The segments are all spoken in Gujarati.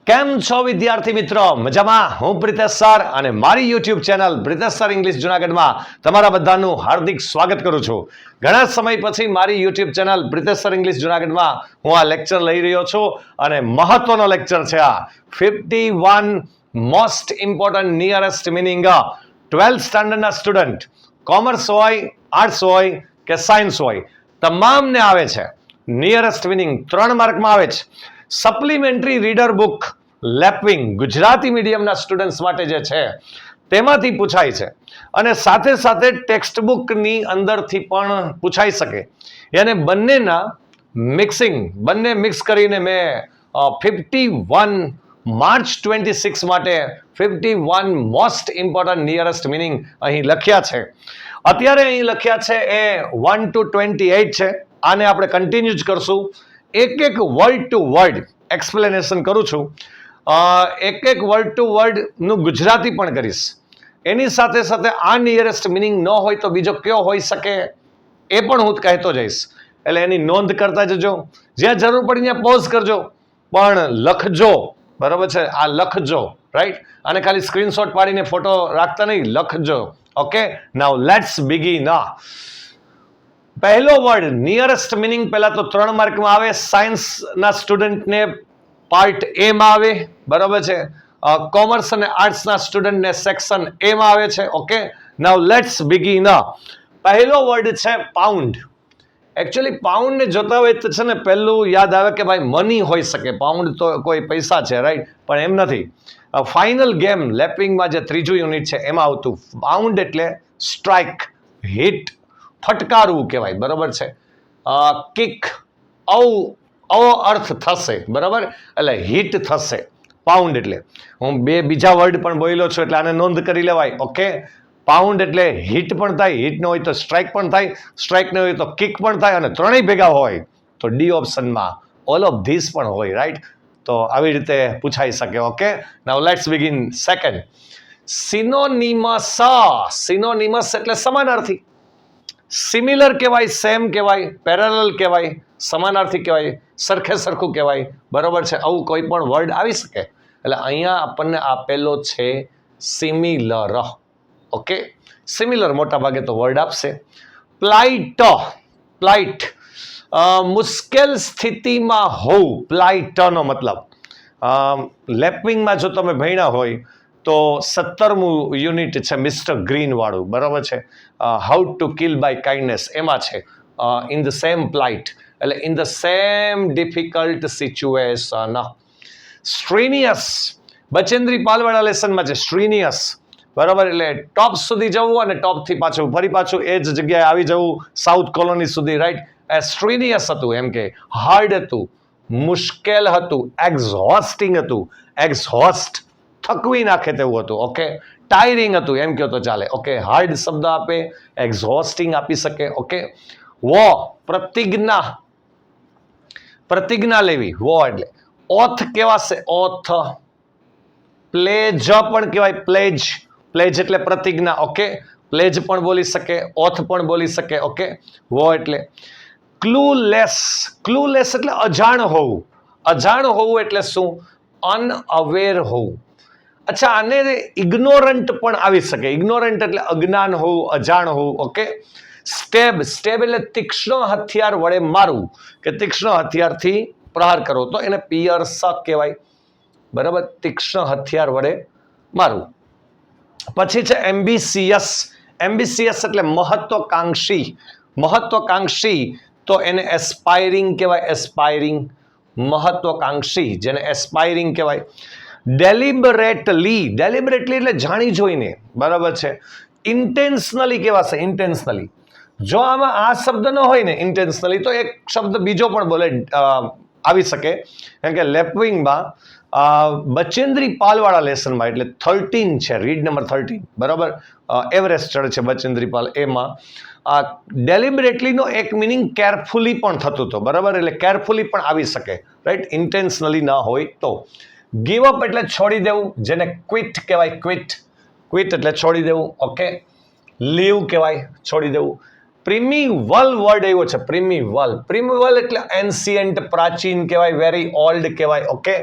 કેમ છો વિદ્યાર્થી મિત્રો? મજામાં? હું પ્રિતેશ સર અને મારી YouTube channel Pritesh sir English જુનાગઢમાં તમારા બધાનું હાર્દિક સ્વાગત કરું છું. ઘણા સમય પછી મારી YouTube channel Pritesh sir English જુનાગઢમાં હું આ લેક્ચર લઈ રહ્યો છું અને મહત્વનો લેક્ચર છે આ 51 most important nearest meaning 12th સ્ટાન્ડર્ડના સ્ટુડન્ટ, કોમર્સ હોય, આર્ટ્સ હોય કે સાયન્સ હોય, તમામને આવે છે. નિયરેસ્ટ મિનિંગ 3 માર્કમાં આવે છે. Supplementary reader book Lapwing Gujarati મીડિયમના સ્ટુડન્ટ્સ માટે જે છે તેમાંથી પૂછાય છે અને સાથે સાથે ટેક્સ્ટ બુકની અંદરથી પણ પૂછાઈ શકે. એને બંનેના બંને મિક્સ કરીને મેં 51 માર્ચ 26 માટે 51 મોસ્ટ ઇમ્પોર્ટન્ટ નિયરેસ્ટ મિનિંગ અહીં લખ્યા છે. અત્યારે અહીં લખ્યા છે એ 1 to 28 છે. આને આપણે કન્ટિન્યુ જ કરશું. એક વર્ડ ટુ વર્ડ એક્સપ્લેનેશન કરું છું. એક વર્ડ ટુ વર્ડ નું ગુજરાતી પણ કરીશ. એની સાથે સાથે આ નિયરેસ્ટ મિનિંગ ન હોય તો બીજો કયો હોઈ શકે એ પણ હું કહેતો જઈશ. એટલે એની નોંધ કરતા જજો. જ્યાં જરૂર પડી ત્યાં પોઝ કરજો, પણ લખજો. બરાબર છે? આ લખજો, રાઈટ? અને ખાલી સ્ક્રીનશોટ પાડીને ફોટો રાખતા નહીં, લખજો. Okay, now let's begin. પહેલો વર્ડ નિયરેસ્ટ મિનિંગ પહેલા તો 3 માર્કમાં આવે. સાયન્સના સ્ટુડન્ટને પાર્ટ એ માં આવે, બરાબર છે? કોમર્સ અને આર્ટ્સના સ્ટુડન્ટને સેક્શન એ માં આવે છે. Okay, now let's begin. પહેલો વર્ડ છે પાઉન્ડ. એકચ્યુઅલી પાઉન્ડ ને જોતા હોય તો છે ને પહેલું યાદ આવે કે ભાઈ મની હોઈ શકે. પાઉન્ડ તો કોઈ પૈસા છે, રાઈટ? પણ એમ નથી. ફાઇનલ ગેમ લેપિંગમાં જે 3જું યુનિટ છે એમાં આવતું. પાઉન્ડ એટલે સ્ટ્રાઇક, હિટ, ફટકારવું કહેવાય, બરાબર છે? કિક, આવો અર્થ થશે, બરાબર? એટલે હિટ થશે પાઉન્ડ એટલે. હું બીજા વર્ડ પણ બોલ્યો છું એટલે આને નોંધ કરી લેવાય. ઓકે, પાઉન્ડ એટલે હિટ પણ થાય, હિટ ન હોય તો સ્ટ્રાઇક પણ થાય, સ્ટ્રાઇક ન હોય તો કિક પણ થાય, અને ત્રણેય ભેગા હોય તો ડી ઓપ્શનમાં ઓલ ઓફ ધીસ પણ હોય, રાઈટ? તો આવી રીતે પૂછાઈ શકે. Okay, now let's begin. Second, synonyms. Synonyms એટલે સમાનાર્થી. સિમિલર કહેવાય, સેમ કહેવાય, પેરેલલ કહેવાય, સમાનાર્થી કહેવાય, સરખે સરખું કહેવાય, બરોબર છે? આવું કોઈ પણ વર્ડ આવી શકે. એટલે અહીંયા આપણને આપેલો છે સિમિલર. ઓકે, સિમિલર મોટા ભાગે તો વર્ડ આપશે. પ્લાઇટ. પ્લાઇટ મુશ્કેલ સ્થિતિમાં હોવું, પ્લાઇટનો મતલબ. લેપવિંગમાં જો તમે ભણ્યા હોય તો 17મું યુનિટ છે મિસ્ટર ગ્રીન વાળું, બરાબર છે? How to kill by kindness એમાં છે ઇન ધ સેમ પ્લાઇટ, એટલે in the same difficult situation. Strenuous Bachendri પાલવાળા લેસનમાં છે સ્ટ્રીનિયસ, બરાબર? એટલે ટોપ સુધી જવું અને ટોપથી પાછું એ જ જગ્યાએ આવી જવું સાઉથ કોલોની સુધી, રાઈટ? સ્ટ્રીનિયસ હતું, એમ કે હાર્ડ હતું, મુશ્કેલ હતું, એક્ઝોસ્ટિંગ હતું. એક્ઝોસ્ટ થકવી નાખે તેવું હતું. ઓકે, ટાયરિંગ હતું એમ કહો તો ચાલે. ઓકે, હાર્ડ શબ્દ આપે, એક્ઝોસ્ટિંગ આપી શકે. ઓકે, વો પ્રતિજ્ઞા લેવી. વો એટલે ઓથ કેવાશે, ઓથ. પ્લેજ પણ કહેવાય, પ્લેજ. પ્લેજ એટલે પ્રતિજ્ઞા. ઓકે, પ્લેજ પણ બોલી શકે, ઓથ પણ બોલી શકે. ઓકે, વો એટલે ક્લુલેસ. ક્લુલેસ એટલે અજાણ હોવું. અજાણ હોવું એટલે શું? અનઅવેર હોવું. અચ્છા, આને ઇગ્નોરન્ટ પણ આવી શકે. ઇગ્નોરન્ટ એટલે અજ્ઞાન હોવું, અજાણ હોવું. ઓકે, સ્ટેબ. સ્ટેબ એટલે તીક્ષ્ણ હથિયાર વડે મારવું કે તીક્ષ્ણ હથિયારથી પ્રહાર કરવો, તો એને પિયર્સ કહેવાય, બરાબર? તીક્ષ્ણ હથિયાર વડે મારવું. પછી છે એમ્બિસિયસ. એમ્બિસિયસ એટલે મહત્વકાંક્ષી. મહત્વકાંક્ષી તો એને એસ્પાયરિંગ કહેવાય. એસ્પાયરિંગ, મહત્વકાંક્ષી, જેને એસ્પાયરિંગ કહેવાય. ડેલિબરેટલી. ડેલિબરેટલી એટલે જાણી જોઈને, બરાબર છે? ઇન્ટેન્શનલી કહેવાશે, ઇન્ટેન્શનલી. જો આમાં આ શબ્દ ન હોય ને ઇન્ટેન્શનલી, તો એક શબ્દ બીજો પણ બોલે આવી શકે. કેમ કે લેપવિંગમાં બચેન્દ્રી પાલવાળા લેસનમાં, એટલે 13 છે, રીડ નંબર 13, બરાબર? એવરેસ્ટ ચડે છે બચેન્દ્રી પાલ. એમાં ડેલિબરેટલીનો એક મિનિંગ કેરફુલી પણ થતું હતું, બરાબર? એટલે કેરફુલી પણ આવી શકે, રાઈટ? ઇન્ટેન્શનલી ના હોય તો. ગીવ અપ એટલે છોડી દેવું, જેને ક્વિટ કહેવાય. ક્વિટ. ક્વિટ એટલે છોડી દેવું. ઓકે, લીવ કહેવાય, છોડી દેવું. પ્રિમિવલ વર્ડ એવો છે, પ્રિમિવલ. પ્રિમિવલ એટલે એન્શિયન્ટ, પ્રાચીન કહેવાય, વેરી ઓલ્ડ કહેવાય. ઓકે,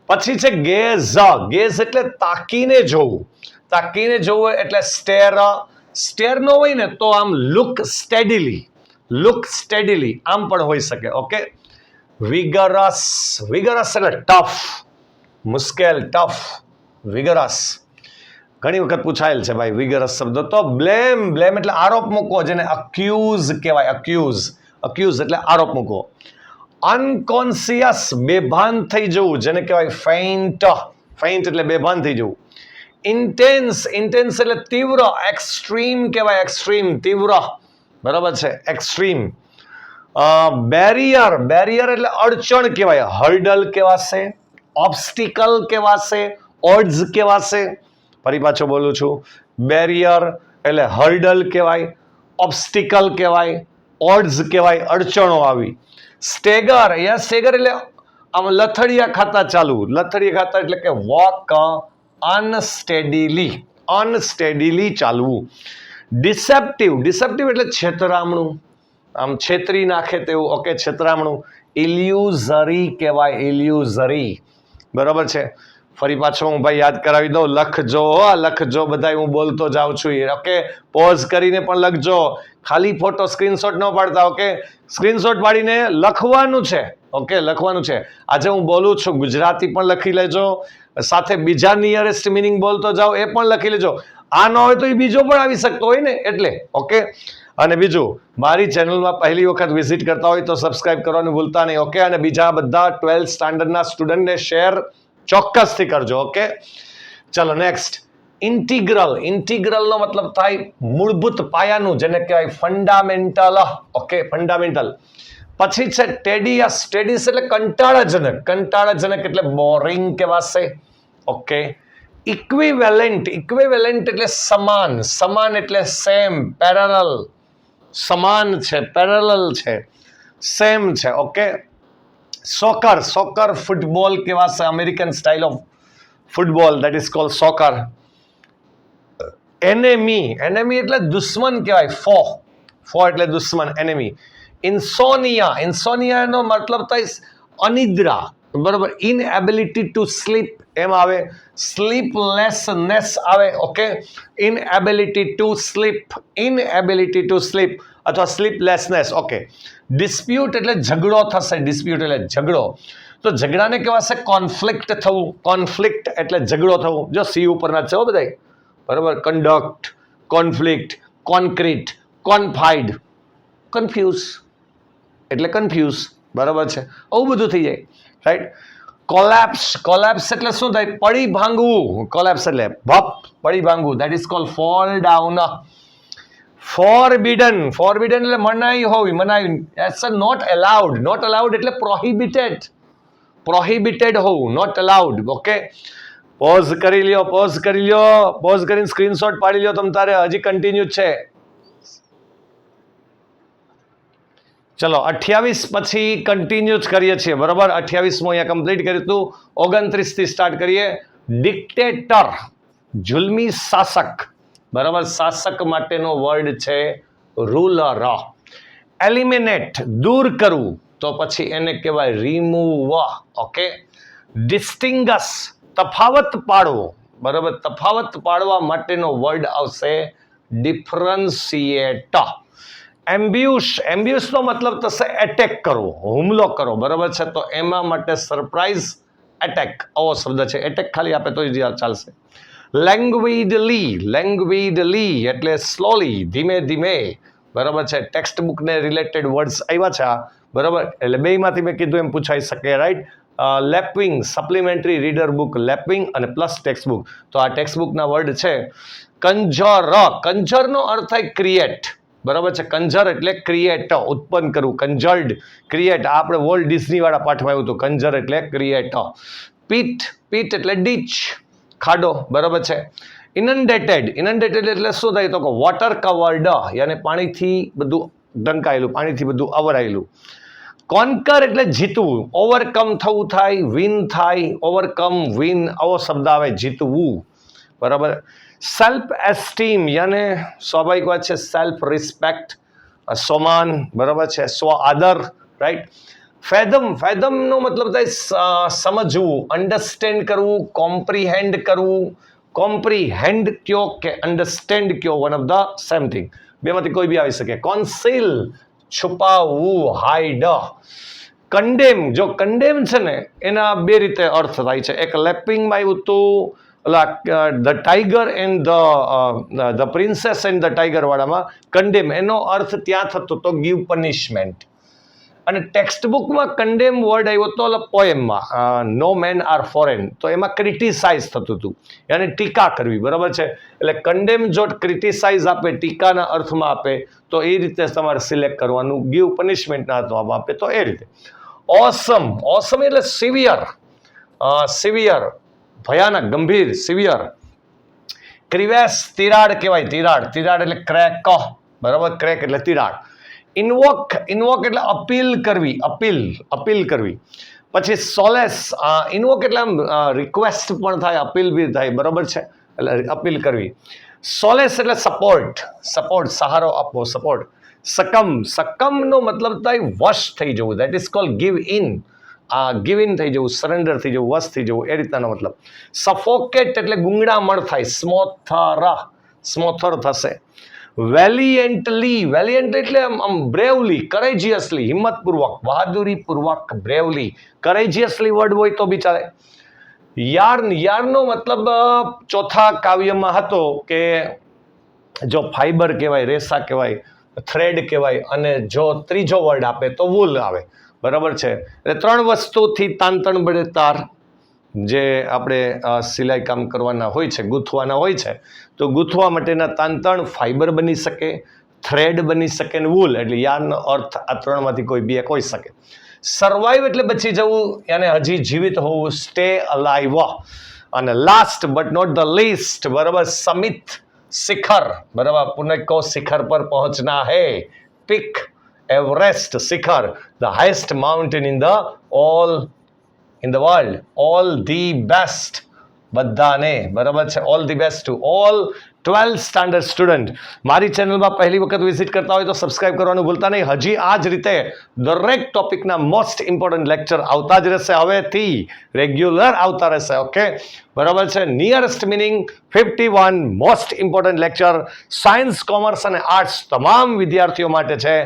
પછી છે ગેઝ. ગેઝ એટલે તાકીને જોવું. તાકીને જોવું એટલે સ્ટેર. સ્ટેર નો હોય ને તો આમ લુક સ્ટેડીલી. લુક સ્ટેડીલી આમ પણ હોઈ શકે. ઓકે. વિગરસ. વિગરસ એટલે ટફ, મુશ્કેલ, ટફ, વિગરસ. ઘણી વખત પૂછાયેલ છે ભાઈ વિગરસ શબ્દ. તો બ્લેમ. બ્લેમ એટલે આરોપ મૂકો, જેને અક્યુઝ કહેવાય. અક્યુઝ. અક્યુઝ એટલે આરોપ મૂકો. અનકોન્શિયસ બેભાન થઈ જવું, જેને કહેવાય ફેઇન્ટ. ફેઇન્ટ એટલે બેભાન થઈ જવું. ઇન્ટેન્સ. ઇન્ટેન્સ એટલે તીવ્ર. એક્સ્ટ્રીમ કહેવાય. એક્સ્ટ્રીમ, તીવ્ર. બરાબર છે, એક્સ્ટ્રીમ. બેરિયર. બેરિયર એટલે અડચણ કહેવાય. હર્ડલ કહેવાશે, ઓબ્સ્ટિકલ કહેવાશે, ઓડ્સ કહેવાશે. ફરી પાછો બોલું છું. બેરિયર એટલે હર્ડલ કહેવાય, ઓબ્સ્ટિકલ કહેવાય, ઓડ્સ કહેવાય, અડચણો આવી. સ્ટેગર. યા સ્ટેગર એટલે આમ લથડિયા ખાતા ચાલવું. લથડિયા ખાતા એટલે કે વોક અનસ્ટેડીલી. અનસ્ટેડીલી ચાલવું. ડિસેપ્ટિવ. ડિસેપ્ટિવ એટલે છેતરામણું, આમ છેતરી નાખે તેવું. ઓકે, છેતરામણું. ઇલ્યુઝરી કહેવાય. ઇલ્યુઝરી. બરાબર છે. ફરી પાછો હું ભાઈ યાદ કરાવી દઉં. લખજો, લખજો બધા, હું બોલતો જાઉં છું. ઓકે, પોઝ કરીને પણ લખજો. ખાલી ફોટો સ્ક્રીનશોટ ન પાડતા. ઓકે, સ્ક્રીનશોટ પાડીને લખવાનું છે. ઓકે, લખવાનું છે. આજે હું બોલું છું ગુજરાતી પણ લખી લેજો, સાથે બીજા નિયરેસ્ટ મિનિંગ બોલતો જાઓ એ પણ લખી લેજો. આ ન હોય તો એ બીજો પણ આવી શકતો હોય ને, એટલે. ઓકે. અને બીજું, મારી ચેનલમાં પહેલી વખત વિઝિટ કરતા હોય તો સબસ્ક્રાઇબ કરવાનું ભૂલતા નહીં. ઓકે. અને બીજા બધા 12th સ્ટાન્ડર્ડના સ્ટુડન્ટને શેર ચોક્કસથી કરજો. ઓકે, ચલો નેક્સ્ટ. ઇન્ટિગ્રલ. ઇન્ટિગ્રલનો મતલબ થાય મૂળભૂત પાયાનું, જેને કહેવાય ફંડામેન્ટલ. Okay, fundamental. પછી છે ટેડિયસ. ટેડિયસ એટલે કંટાળાજનક. કંટાળાજનક એટલે બોરિંગ કહેવાશે. ઓકે. ઇક્વિવેલેન્ટ. ઇક્વિવેલેન્ટ એટલે સમાન. સમાન એટલે સેમ, પેરેલલ. સમાન છે, પેરેલલ છે, સેમ છે. ઓકે. સોકર. સોકર ફૂટબોલ કહેવાશે. American style of football, that is cold soccer. Enemy. Enemy એટલે દુશ્મન કહેવાય. ફો. ફો એટલે દુશ્મન, એનેમી. ઇન્સોનિયા. ઇન્સોનિયાનો મતલબ થાય અનિદ્રા. બરોબર. ઇનએબિલિટી ટુ સ્લીપ એમ આવે. સ્લીપલેસનેસ આવે. Okay. Inability to sleep. Inability to sleep અથવા સ્લીપલેસનેસ. ઓકે. ડિસ્પ્યુટ એટલે ઝઘડો થશે. ડિસ્પ્યુટ એટલે ઝઘડો. તો ઝઘડાને કહેવાશે કોન્ફ્લિક્ટ થવું. કોન્ફ્લિક્ટ એટલે ઝઘડો થવું. જો સી ઉપરના છે બધા. બરાબર. કન્ડક્ટ, કોન્ફ્લિક્ટ, કોન્ક્રીટ, કોન્ફાઇડ, કન્ફ્યુઝ એટલે કન્ફ્યુઝ. બરાબર છે. આવું બધું થઈ જાય. રાઈટ. કોલેપ્સ. કોલેપ્સ એટલે શું થાય? પડી ભાંગવું. કોલેપ્સ એટલે ભપ, પડી ભાંગવું. That is called fall down. Forbidden. Forbidden એટલે મનાઈ હોવી. મનાઈ. It's not allowed. Not allowed એટલે પ્રોહિબિટેડ. પ્રોહિબિટેડ હોવું, નોટ અલાઉડ. ઓકે. પોઝ કરી લ્યો. પોઝ કરી લ્યો. પોઝ કરીને સ્ક્રીનશોટ પાડી લ્યો. તમ તારે હજી કન્ટિન્યુ છે. ચલો 28 પછી કન્ટિન્યુ જ કરીએ છીએ. બરાબર. 28મું અહીંયા કમ્પ્લીટ કર્યું હતું. 29 થી સ્ટાર્ટ કરીએ. ડિક્ટેટર. જુલ્મી શાસક. બરાબર. શાસક માટેનો વર્ડ છે રૂલર. એલિમિનેટ. દૂર કરવું. તો પછી એને કહેવાય રિમૂવ. ઓકે. ડિસ્ટિંગસ. તફાવત પાડવો. બરાબર. તફાવત પાડવા માટેનો વર્ડ આવશે ડિફરન્શિએટ. એમ્બ્યુશ. એમ્બ્યુશનો મતલબ થશે એટેક કરવો, હુમલો કરવો. બરાબર છે. તો એમાં માટે સરપ્રાઇઝ એટેક આવો શબ્દ છે. એટેક ખાલી આપે તો જ ચાલશે. લેંગ્વિડલી. લેંગ્વિડલી એટલે સ્લોલી, ધીમે ધીમે. બરાબર છે. ટેક્સ્ટ બુકને રિલેટેડ વર્ડ્સ આવ્યા છે આ. બરાબર. એટલે બેમાંથી મેં કીધું એમ પૂછાઈ શકે. રાઈટ. લેપવિંગ. સપ્લિમેન્ટરી રીડર બુક લેપવિંગ અને પ્લસ ટેક્સ્ટ બુક. તો આ ટેક્સ્ટ બુકના વર્ડ છે. કંજર. કંજરનો અર્થ થાય ક્રિએટ. બરાબર છે. કંજર એટલે ક્રિએટ, ઉત્પન્ન કરવું. કંજર્ડ, ક્રિએટ. આ આપણે વોલ્ટ ડિઝની વાળા પાઠમાં આવ્યું હતું. કંજર એટલે ક્રિએટ. પીટ. પીટ એટલે ડીચ, ખાડો. બરાબર છે. ઇનન્ડેટેડ. ઇનન્ડેટેડ એટલે શું થાય? તો વોટર કવર્ડ, યાને પાણીથી બધું ઢંકાયેલું, પાણીથી બધું આવરાયેલું. કોન્કર એટલે જીતવું. ઓવરકમ થવું થાય, વિન થાય. ઓવરકમ, વિન આવો શબ્દ આવે. જીતવું. બરાબર. સેલ્ફ એસ્ટીમ, યાને સ્વાભાવિક વાત છે સેલ્ફ રિસ્પેક્ટ, સ્વમાન. બરાબર છે. સ્વ આદર. રાઈટ. ફેધમ નો મતલબ થાય સમજવું, અન્ડરસ્ટેન્ડ કરવું, કોમ્પ્રીહેન્ડ કયો કે અન્ડરસ્ટેન્ડ કયો, one of the same thing, બેમાંથી કોઈ બી આવી શકે. કોન્સીલ છુપાવવું, હાઈડ. કન્ડેમ, જો કન્ડેમ છે ને એના બે રીતે અર્થ થાય છે. એક લેપિંગમાં આવ્યું હતું the tiger and the princess and the tiger વાળામાં કન્ડેમ એનો અર્થ ત્યાં થતો તો ગીવ પનિશમેન્ટ. અને ટેક્સ્ટ બુકમાં કન્ડેમ વર્ડ આવ્યો હતો પોએમમાં નો મેન આર ફોરેન, તો એમાં ક્રિટિસાઇઝ થતું હતું, યાની ટીકા કરવી, બરાબર છે. એટલે કન્ડેમ જો ક્રિટિસાઇઝ આપે, ટીકાના અર્થમાં આપે, તો એ રીતે તમારે સિલેક્ટ કરવાનું. ગીવ પનિશમેન્ટના અર્થમાં આપે તો એ રીતે. ઓસમ એટલે સિવિયર, ભયાનક, ગંભીર, સિવિયર. ક્રિવેસ તિરાડ કહેવાય, તિરાડ એટલે ક્રેક, બરાબર, ક્રેક એટલે તિરાડ. ઇન્વોક એટલે અપીલ કરવી. પછી સોલેસ, ઇન્વોક એટલે આમ રિક્વેસ્ટ પણ થાય, અપીલ બી થાય, બરાબર છે, એટલે અપીલ કરવી. સોલેસ એટલે સપોર્ટ, સહારો આપવો, સપોર્ટ. શકમનો મતલબ થાય વશ થઈ જવું, that is cold give in થઈ જવું, સરેન્ડર થઈ જવું, વશ થઈ જવું, એ રીતનો મતલબ. સફોકેટ એટલે ગુંગળામણ થાય, સ્મોથર થશે. વેલિયન્ટલી એટલે આમ બ્રેવલી, કરેજિયસલી, હિંમતપૂર્વક, બહાદુરીપૂર્વક, બ્રેવલી, કરેજિયસલી વર્ડ હોય તો બી ચાલે. યાર્નનો મતલબ ચોથા કાવ્યમાં હતો કે જો ફાઈબર કહેવાય, રેસા કહેવાય, થ્રેડ કહેવાય, અને જો ત્રીજો વર્ડ આપે તો વૂલ આવે, બરાબર છે. એટલે ત્રણ વસ્તુથી તાંતણ બળે તાર, જે આપણે સિલાઈ કામ કરવાના હોય છે, ગૂંથવાના હોય છે, તો ગૂંથવા માટેના તાંતણ ફાઈબર બની શકે, થ્રેડ બની શકે ને વૂલ, એટલે યાર્નનો અર્થ આ ત્રણમાંથી કોઈ બે હોઈ શકે. સર્વાઈવ એટલે બચી જવું, યાને હજી જીવિત હોવું, સ્ટે અલાઇવ. અને last but not the least, બરાબર, સમિત, શિખર, બરાબર, પુનઃ કો શિખર પર પહોંચના હૈ, પીક, એવરેસ્ટ, શિખર, the highest mountain in the world. All the best બધાને, બરાબર છે, all the best to all 12th standard student. મારી ચેનલમાં પહેલી વખત વિઝિટ કરતા હોય તો સબસ્ક્રાઇબ કરવાનું ભૂલતા નહીં. હજી આ જ રીતે દરેક ટોપિકના મોસ્ટ ઇમ્પોર્ટન્ટ લેક્ચર આવતા જ રહેશે, હવેથી રેગ્યુલર આવતા રહેશે, ઓકે, બરાબર છે. Nearest meaning 51 most important lecture science, commerce અને આર્ટ્સ તમામ વિદ્યાર્થીઓ માટે છે.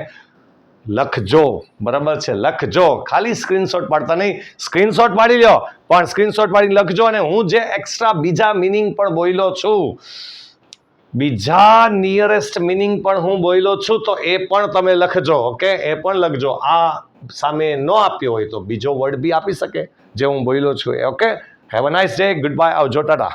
લખજો, બરાબર છે, લખજો, ખાલી સ્ક્રીનશોટ પાડતા નહીં. સ્ક્રીનશોટ પાડી લો, પણ સ્ક્રીનશોટ પાડી લખજો. અને હું જે એક્સ્ટ્રા બીજા મિનિંગ પણ બોલ્યો છું, બીજા નિયરેસ્ટ મિનિંગ પણ હું બોલ્યો છું, તો એ પણ તમે લખજો, ઓકે, એ પણ લખજો. આ સામે ન આપ્યો હોય તો બીજો વર્ડ બી આપી શકે જે હું બોલ્યો છું, okay. Have a nice day, good bye, આવજો, ટાટા.